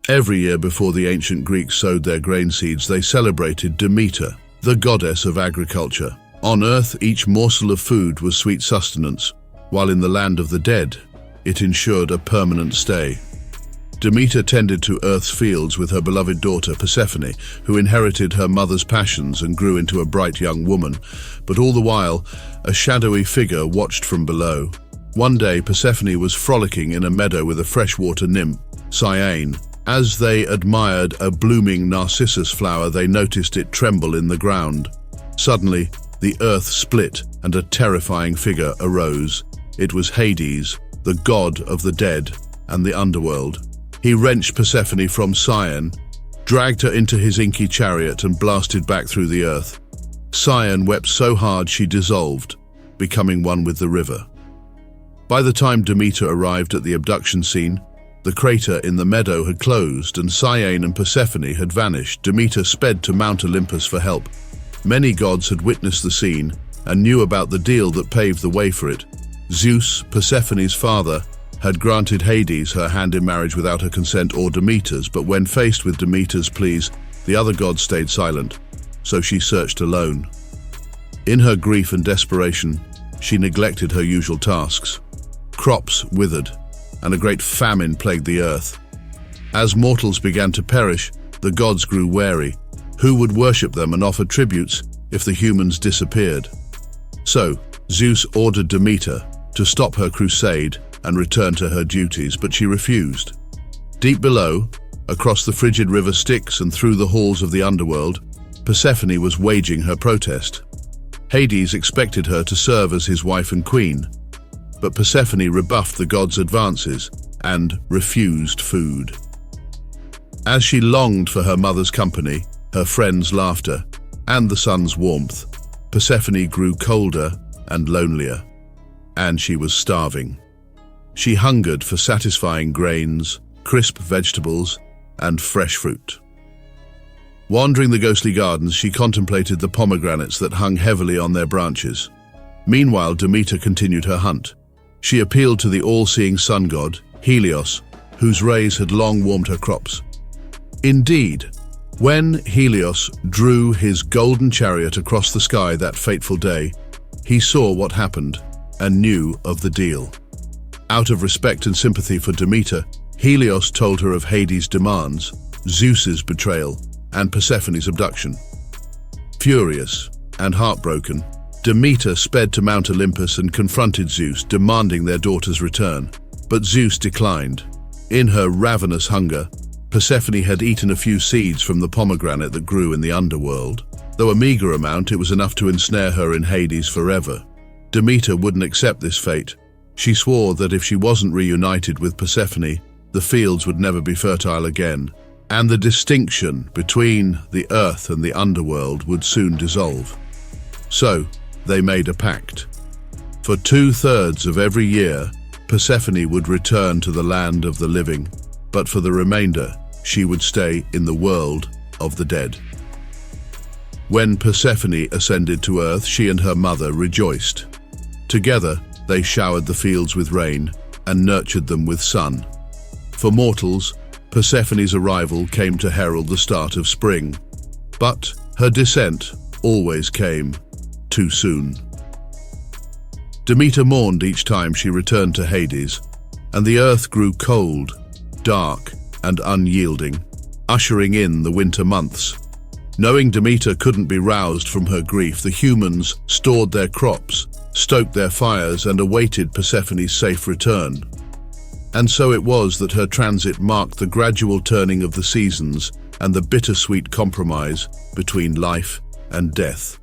Every year before the ancient Greeks sowed their grain seeds, they celebrated Demeter, the goddess of agriculture. On earth, each morsel of food was sweet sustenance, while in the land of the dead, it ensured a permanent stay. Demeter tended to Earth's fields with her beloved daughter Persephone, who inherited her mother's passions and grew into a bright young woman. But all the while, a shadowy figure watched from below. One day, Persephone was frolicking in a meadow with a freshwater nymph, 𝐂𝐨𝐧𝐭. As they admired a blooming narcissus flower, they noticed it tremble in the ground. Suddenly, the earth split and a terrifying figure arose. It was Hades, the god of the dead and the underworld. He wrenched Persephone from 𝐂𝐨𝐽, dragged her into his inky chariot and blasted back through the earth. 𝐂𝐨𝐽 wept so hard she dissolved, becoming one with the river. By the time Demeter arrived at the abduction scene, the crater in the meadow had closed and 𝐂𝐨𝐽 and Persephone had vanished. Demeter sped to Mount Olympus for help. Many gods had witnessed the scene and knew about the deal that paved the way for it. Zeus, Persephone's father, had granted Hades her hand in marriage without her consent or Demeter's, but when faced with Demeter's pleas, the other gods stayed silent, so she searched alone. In her grief and desperation, she neglected her usual tasks. Crops withered, and a great famine plagued the earth. As mortals began to perish, the gods grew wary. Who would worship them and offer tributes if the humans disappeared? So, Zeus ordered Demeter to stop her crusade and return to her duties, but she refused. Deep below, across the frigid river Styx and through the halls of the underworld, Persephone was waging her protest. Hades expected her to serve as his wife and queen, but Persephone rebuffed the gods' advances and refused food. As she longed for her mother's company, her friends' laughter, and the sun's warmth, Persephone grew colder and lonelier, and she was starving. She hungered for satisfying grains, crisp vegetables, and fresh fruit. Wandering the ghostly gardens, she contemplated the pomegranates that hung heavily on their branches. Meanwhile, Demeter continued her hunt. She appealed to the all-seeing sun god, Helios, whose rays had long warmed her crops. Indeed, when Helios drew his golden chariot across the sky that fateful day, he saw what happened and knew of the deal. Out of respect and sympathy for Demeter, Helios told her of Hades' demands, Zeus's betrayal, and Persephone's abduction. Furious and heartbroken, Demeter sped to Mount Olympus and confronted Zeus, demanding their daughter's return. But Zeus declined. In her ravenous hunger, Persephone had eaten a few seeds from the pomegranate that grew in the underworld. Though a meager amount, it was enough to ensnare her in Hades forever. Demeter wouldn't accept this fate. She swore that if she wasn't reunited with Persephone, the fields would never be fertile again, and the distinction between the earth and the underworld would soon dissolve. So, they made a pact. For 2/3 of every year, Persephone would return to the land of the living, but for the remainder, she would stay in the world of the dead. When Persephone ascended to earth, she and her mother rejoiced. Together, they showered the fields with rain and nurtured them with sun. For mortals, Persephone's arrival came to herald the start of spring, but her descent always came too soon. Demeter mourned each time she returned to Hades, and the earth grew cold, dark, and unyielding, ushering in the winter months. Knowing Demeter couldn't be roused from her grief, the humans stored their crops, stoked their fires, and awaited Persephone's safe return. And so it was that her transit marked the gradual turning of the seasons and the bittersweet compromise between life and death.